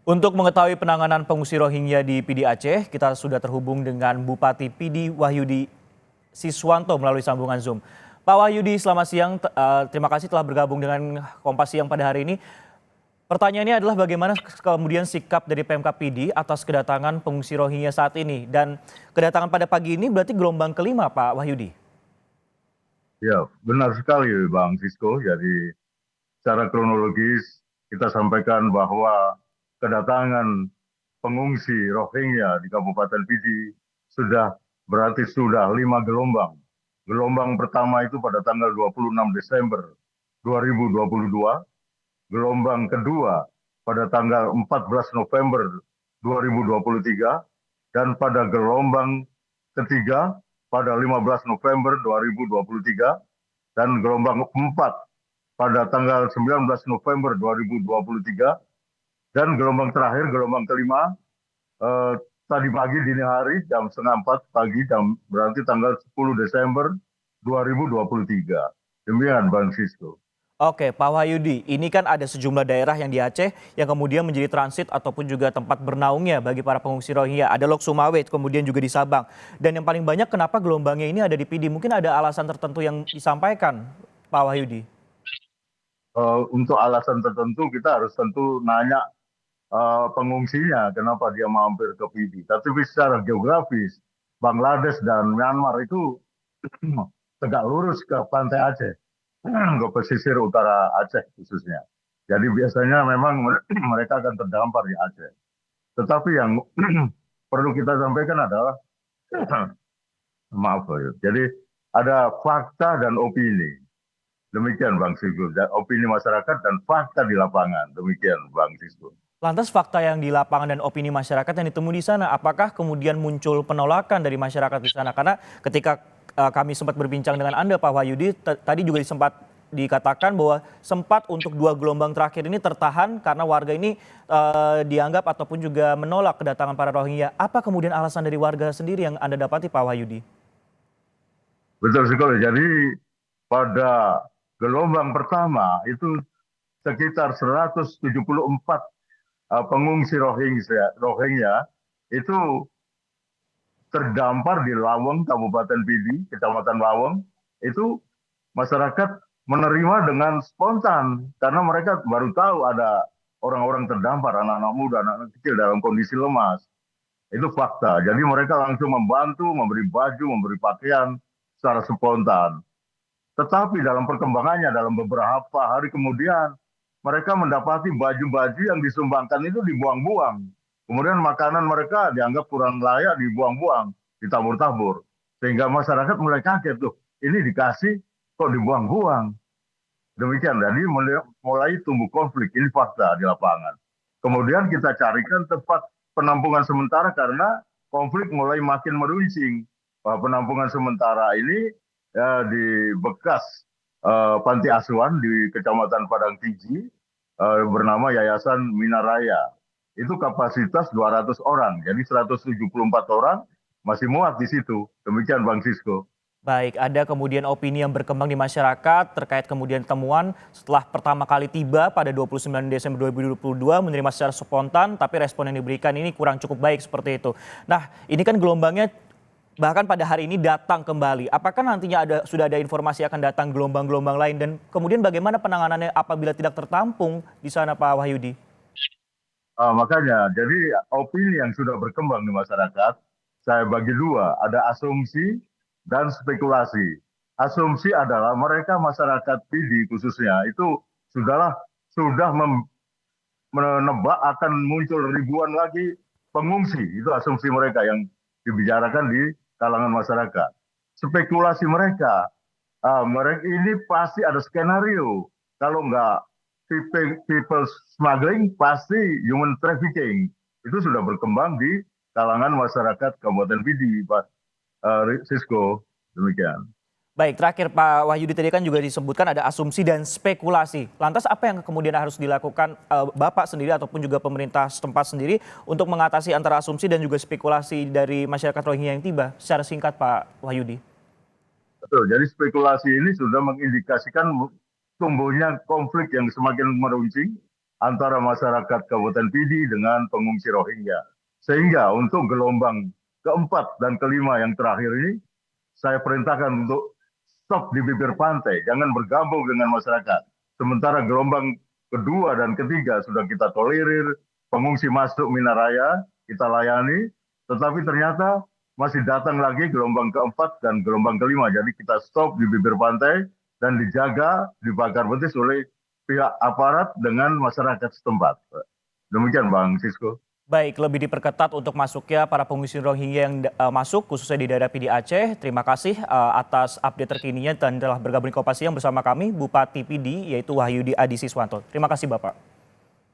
Untuk mengetahui penanganan pengungsi Rohingya di PD Aceh, kita sudah terhubung dengan Bupati PD Wahyudi Siswanto melalui sambungan Zoom. Pak Wahyudi, selamat siang. Terima kasih telah bergabung dengan Kompas Siang pada hari ini. Pertanyaannya adalah bagaimana kemudian sikap dari Pemkab PD atas kedatangan pengungsi Rohingya saat ini? Dan kedatangan pada pagi ini berarti gelombang kelima, Pak Wahyudi? Ya, benar sekali Bang Sisko. Jadi secara kronologis kita sampaikan bahwa kedatangan pengungsi Rohingya di Kabupaten Pidi sudah 5 gelombang. Gelombang pertama itu pada tanggal 26 Desember 2022, gelombang kedua pada tanggal 14 November 2023, dan pada gelombang ketiga pada 15 November 2023, dan gelombang keempat pada tanggal 19 November 2023, dan gelombang terakhir, gelombang kelima, tadi pagi dini hari jam setengah 4 pagi, berarti tanggal 10 Desember 2023. Demikian Bang Sisko. Oke, Pak Wahyudi, ini kan ada sejumlah daerah yang di Aceh yang kemudian menjadi transit ataupun juga tempat bernaungnya bagi para pengungsi Rohingya. Ada Lok Sumawe, kemudian juga di Sabang. Dan yang paling banyak kenapa gelombangnya ini ada di PD? Mungkin ada alasan tertentu yang disampaikan, Pak Wahyudi. Untuk alasan tertentu kita harus tentu nanya pengungsinya kenapa dia mampir ke PD. Tapi secara geografis Bangladesh dan Myanmar itu tegak lurus ke pantai Aceh, ke pesisir utara Aceh khususnya. Jadi biasanya memang mereka akan terdampar di Aceh. Tetapi yang perlu kita sampaikan adalah maaf ya. Jadi ada fakta dan opini. Demikian Bang Sigur. Opini masyarakat dan fakta di lapangan. Demikian Bang Sigur. Lantas fakta yang di lapangan dan opini masyarakat yang ditemui di sana, apakah kemudian muncul penolakan dari masyarakat di sana? Karena ketika kami sempat berbincang dengan Anda, Pak Wahyudi, tadi juga sempat dikatakan bahwa sempat untuk 2 gelombang terakhir ini tertahan karena warga ini dianggap ataupun juga menolak kedatangan para Rohingya. Apa kemudian alasan dari warga sendiri yang Anda dapati, Pak Wahyudi? Betul sekali. Jadi pada gelombang pertama itu sekitar 174 pengungsi Rohingya itu terdampar di Lawang, Kabupaten Pidi, Kecamatan Lawang. Itu masyarakat menerima dengan spontan karena mereka baru tahu ada orang-orang terdampar, anak-anak muda, anak-anak kecil dalam kondisi lemas. Itu fakta. Jadi mereka langsung membantu, memberi baju, memberi pakaian secara spontan. Tetapi dalam perkembangannya, dalam beberapa hari kemudian, mereka mendapati baju-baju yang disumbangkan itu dibuang-buang. Kemudian makanan mereka dianggap kurang layak, dibuang-buang, ditabur-tabur. Sehingga masyarakat mulai kaget tuh, ini dikasih kok dibuang-buang. Demikian, jadi mulai tumbuh konflik, ini fakta di lapangan. Kemudian kita carikan tempat penampungan sementara karena konflik mulai makin meruncing. Penampungan sementara ini ya, di bekas panti asuhan di Kecamatan Padang Tiji, bernama Yayasan Minaraya. Itu kapasitas 200 orang, jadi 174 orang masih muat di situ. Demikian Bang Sisko. Baik, ada kemudian opini yang berkembang di masyarakat terkait kemudian temuan setelah pertama kali tiba pada 29 Desember 2022 menerima secara spontan, tapi respon yang diberikan ini kurang cukup baik seperti itu. Nah, ini kan gelombangnya bahkan pada hari ini datang kembali. Apakah nantinya sudah ada informasi akan datang gelombang-gelombang lain dan kemudian bagaimana penanganannya apabila tidak tertampung di sana, Pak Wahyudi? Makanya, jadi opini yang sudah berkembang di masyarakat, saya bagi dua, ada asumsi dan spekulasi. Asumsi adalah mereka masyarakat PD khususnya itu sudah menebak akan muncul ribuan lagi pengungsi. Itu asumsi mereka yang dibicarakan di kalangan masyarakat. Spekulasi mereka, mereka ini pasti ada skenario. Kalau nggak people smuggling, pasti human trafficking. Itu sudah berkembang di kalangan masyarakat Kabupaten Pidi, Pak Sisko. Demikian. Baik, terakhir Pak Wahyudi, tadi kan juga disebutkan ada asumsi dan spekulasi. Lantas apa yang kemudian harus dilakukan Bapak sendiri ataupun juga pemerintah setempat sendiri untuk mengatasi antara asumsi dan juga spekulasi dari masyarakat Rohingya yang tiba? Secara singkat Pak Wahyudi. Betul, jadi spekulasi ini sudah mengindikasikan tumbuhnya konflik yang semakin meruncing antara masyarakat Kabupaten Pidi dengan pengungsi Rohingya. Sehingga untuk gelombang keempat dan kelima yang terakhir ini, saya perintahkan untuk stop di bibir pantai, jangan bergabung dengan masyarakat. Sementara gelombang kedua dan ketiga sudah kita tolerir, pengungsi masuk Minaraya, kita layani, tetapi ternyata masih datang lagi gelombang keempat dan gelombang kelima. Jadi kita stop di bibir pantai dan dijaga, dibakar betis oleh pihak aparat dengan masyarakat setempat. Demikian Bang Sisko. Baik, lebih diperketat untuk masuknya para pengungsi Rohingya yang masuk, khususnya di daerah Pidi Aceh. Terima kasih atas update terkininya dan telah bergabung di Kompas Siang bersama kami, Bupati Pidi, yaitu Wahyudi Adi Siswanto. Terima kasih Bapak.